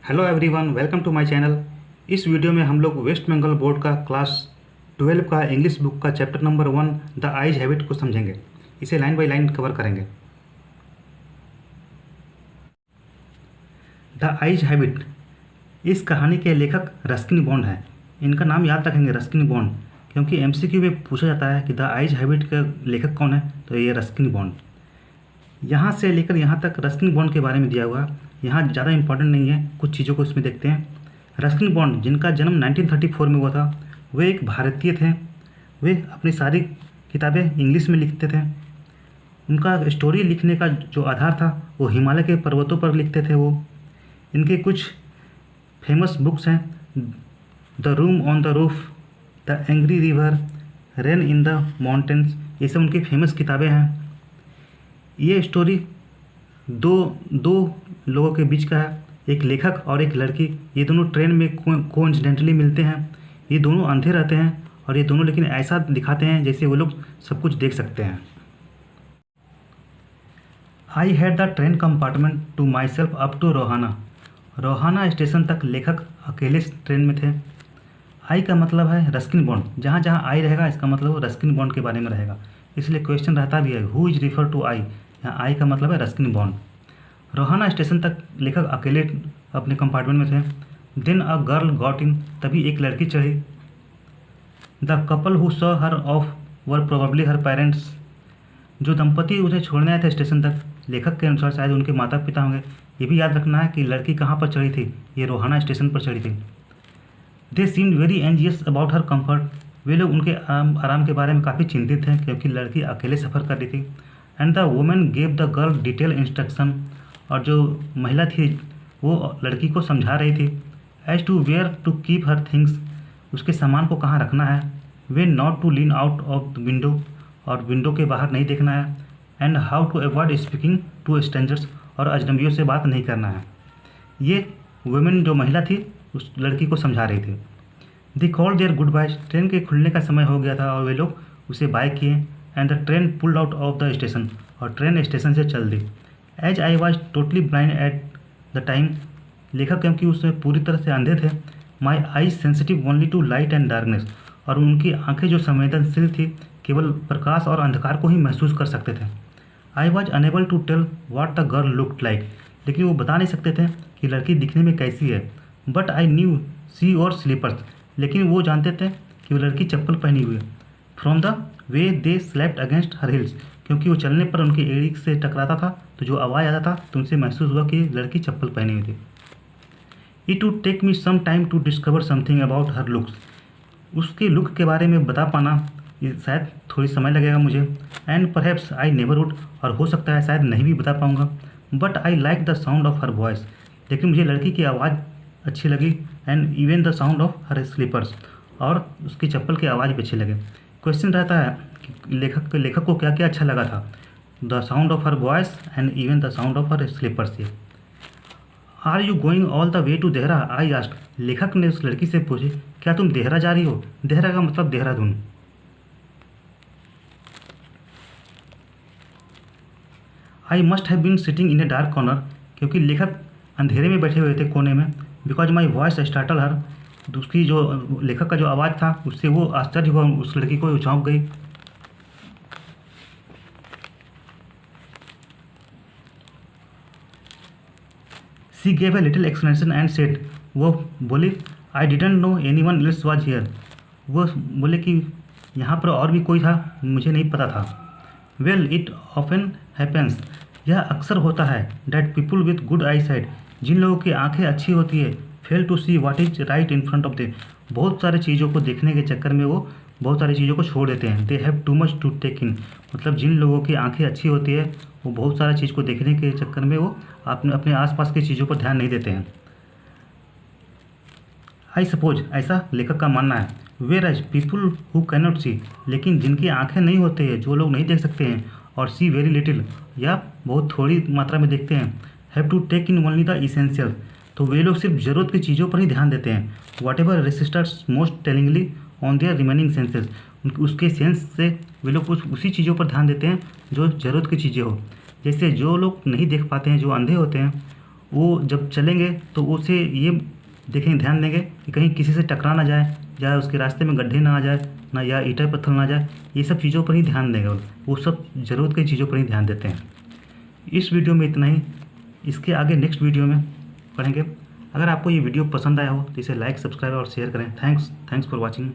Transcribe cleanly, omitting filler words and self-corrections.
Hello everyone, welcome to my channel. इस video में हम लोग वेस्ट बंगाल बोर्ड का क्लास 12 का इंग्लिश बुक का chapter number 1 the eyes have it को समझेंगे। इसे लाइन बाय लाइन कवर करेंगे। द आइज हैबिट, इस कहानी के लेखक रस्किन बॉन्ड हैं। इनका नाम याद रखेंगे, रस्किन बॉन्ड, क्योंकि एमसीक्यू में पूछा जाता है कि द आइज हैबिट का लेखक कौन है, तो ये रस्किन बॉन्ड। यहाँ से लेकर यहाँ तक रस्किन बॉन्ड के बारे में दिया हुआ। यहाँ ज़्यादा इंपॉर्टेंट नहीं है, कुछ चीज़ों को इसमें देखते हैं। रस्किन बॉन्ड, जिनका जन्म 1934 में हुआ था, वे एक भारतीय थे। वे अपनी सारी किताबें इंग्लिश में लिखते थे। उनका स्टोरी लिखने का जो आधार था वो हिमालय के पर्वतों पर लिखते थे। वो इनके कुछ फेमस बुक्स हैं, the room on the roof, the angry river, rain in the mountains, ये सब उनकी फेमस किताबें हैं। ये स्टोरी दो लोगों के बीच का है, एक लेखक और एक लड़की। ये दोनों ट्रेन में कोइंसिडेंटली मिलते हैं। ये दोनों अंधे रहते हैं और ये दोनों लेकिन ऐसा दिखाते हैं जैसे वो लोग सब कुछ देख सकते हैं। I had the train compartment to myself up to Rohana. Rohana station तक लेखक अकेले ट्रेन में थे। आई का मतलब है रस्किन बॉन्ड। जहाँ जहाँ आई रहेगा इसका मतलब रस्किन बॉन्ड के बारे में रहेगा, इसलिए क्वेश्चन रहता भी है हु इज रिफर टू आई। यहाँ आई का मतलब है रस्किन बॉन्ड। रोहाना स्टेशन तक लेखक अकेले अपने कंपार्टमेंट में थे। Then a girl got in, तभी एक लड़की चढ़ी। The couple who saw her off were probably her parents. जो दंपति उन्हें छोड़ने आए थे स्टेशन तक, लेखक के अनुसार शायद उनके माता पिता होंगे। ये भी याद रखना है कि लड़की कहाँ पर चढ़ी थी, ये रोहाना स्टेशन पर चढ़ी थी। They seemed very anxious about her comfort. वे लोग उनके आराम के बारे में काफ़ी चिंतित थे, क्योंकि लड़की अकेले सफ़र कर रही थी। And the women gave the girl detail instruction, और जो महिला थी वो लड़की को समझा रही थी। As to where to keep her things, उसके सामान को कहाँ रखना है। When not to lean out of the window, और विंडो के बाहर नहीं देखना है। And how to avoid speaking to strangers, और अजनबियों से बात नहीं करना है। ये वुमेन जो महिला थी उस लड़की को समझा रही थी। They called their goodbye, train के खुलने का समय हो गया था और वे लोग उसे बाय किए। And the train pulled out of the station, और ट्रेन स्टेशन से चल दी। As I was totally blind at the time, लेखक क्योंकि उसमें पूरी तरह से अंधे थे। My eyes sensitive only to light and darkness, और उनकी आंखें जो संवेदनशील थी केवल प्रकाश और अंधकार को ही महसूस कर सकते थे। I was unable to tell what the girl looked like, लेकिन वो बता नहीं सकते थे कि लड़की दिखने में कैसी है। बट आई न्यू सी और स्लीपर्स, लेकिन वो जानते थे कि वो लड़की चप्पल पहनी हुई है। From the way they slapped against her hills, क्योंकि वो चलने पर उनकी एड़ी से टकराता था तो जो आवाज़ आता था तो उनसे महसूस हुआ कि लड़की चप्पल पहनी हुई थी। It would take me some time to discover something about her looks, उसके लुक के बारे में बता पाना ये शायद थोड़ी समय लगेगा मुझे। And perhaps I never would, और हो सकता है शायद नहीं भी बता पाऊँगा। But I like the sound of her voice, लेकिन मुझे लड़की की आवाज़ अच्छी लगी। And even the sound of her slippers, और उसकी चप्पल की आवाज़ भी अच्छी लगे। क्वेश्चन रहता है कि लेखक को क्या क्या अच्छा लगा था। The sound of her voice and even the sound of her slippers. ये are you going all the way to Dehra, I asked. लेखक ने उस लड़की से पूछे क्या तुम देहरा जा रही हो। देहरा का मतलब Dehradun. I must have been sitting in a dark corner, क्योंकि लेखक अंधेरे में बैठे हुए थे कोने में। Because my voice startle her, उसकी जो लेखक का जो आवाज़ था उससे वो आश्चर्य हुआ, उस लड़की को चौंक गई। सी gave a little explanation and said, वो बोली I didn't know any one else was here. वो बोले कि यहाँ पर और भी कोई था, मुझे नहीं पता था। वेल इट ऑफन हैपेंस, यह अक्सर होता है। That people with good eyesight, जिन लोगों की आंखें अच्छी होती है, fail to see what is right in front of them, बहुत सारी चीज़ों को देखने के चक्कर में वो बहुत सारी चीज़ों को छोड़ देते हैं। They have too much to take in, मतलब जिन लोगों की आंखें अच्छी होती है वो बहुत सारी चीज़ को देखने के चक्कर में वो अपने आसपास की चीज़ों पर ध्यान नहीं देते हैं। आई सपोज, ऐसा लेखक का मानना है। Whereas people who cannot see, लेकिन जिनकी आंखें नहीं होती है, जो लोग नहीं देख सकते हैं, और सी वेरी लिटिल, या बहुत थोड़ी मात्रा में देखते हैं, have to take in only the essential, तो वे लोग सिर्फ ज़रूरत की चीज़ों पर ही ध्यान देते हैं। Whatever registers most tellingly on their remaining senses, उसके सेंस से वे लोग उसी चीज़ों पर ध्यान देते हैं जो ज़रूरत की चीज़ें हो। जैसे जो लोग नहीं देख पाते हैं, जो अंधे होते हैं, वो जब चलेंगे तो उसे ये देखेंगे, ध्यान देंगे कि कहीं किसी से टकरा ना जाए, या उसके रास्ते में गड्ढे ना आ जाए ना, या ईंटें पत्थर ना आ जाए। ये सब चीज़ों पर ही ध्यान देंगे, वो सब ज़रूरत की चीज़ों पर ही ध्यान देते हैं। इस वीडियो में इतना ही, इसके आगे नेक्स्ट वीडियो में पढ़ेंगे। अगर आपको ये वीडियो पसंद आया हो तो इसे लाइक, सब्सक्राइब और शेयर करें। Thanks for watching.